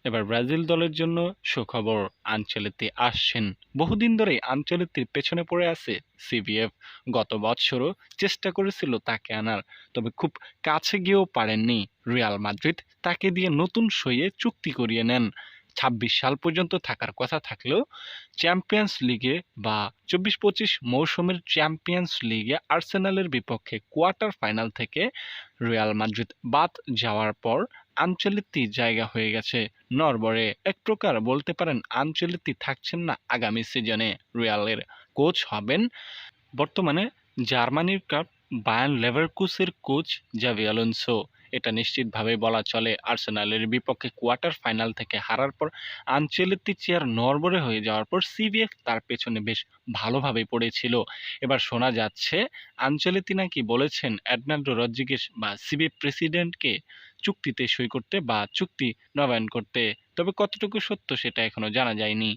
এবার ব্রাজিল দলের জন্য সুখবর, আনচেলত্তি আসছেন। বহুদিন ধরেই আনচেলত্তির পেছনে পড়ে আছে সিবিএফ। গত বৎসরও চেষ্টা করেছিল তাকে আনার, তবে খুব কাছে গিয়েও পারেননি। রিয়াল মাদ্রিদ তাকে দিয়ে নতুন সইয়ে চুক্তি করিয়ে নেন। ২৬ সাল পর্যন্ত থাকার কথা থাকলেও চ্যাম্পিয়ন্স লিগে বা ২৪-২৫ মৌসুমের চ্যাম্পিয়ন্স লিগে আর্সেনালের বিপক্ষে কোয়ার্টার ফাইনাল থেকে রিয়াল মাদ্রিদ বাদ যাওয়ার পর আনচেলত্তির জায়গা হয়ে গেছে নরবরে। এক প্রকার বলতে পারেন আনচেলত্তি থাকছেন না আগামী সিজনে। রিয়ালের কোচ হবেন বর্তমানে জার্মানির ক্লাব বায়ার্ন লেভারকুসের কোচ জাভি আলোনসো। এটা নিশ্চিতভাবে বলা চলে। আর্সেনালের বিপক্ষে কোয়ার্টার ফাইনাল থেকে হারার পর আনচেলত্তি চেয়ার নড়বড়ে হয়ে যাওয়ার পর সিবিএফ তার পেছনে বেশ ভালোভাবে পড়েছিল। এবার শোনা যাচ্ছে আনচেলত্তি নাকি বলেছেন এর্নাল্ডো রদ্রিগেজ বা সিবিএফ প্রেসিডেন্টকে চুক্তিতে সই করতে বা চুক্তি নবায়ন করতে। তবে কতটুকু সত্য সেটা এখনো জানা যায়নি।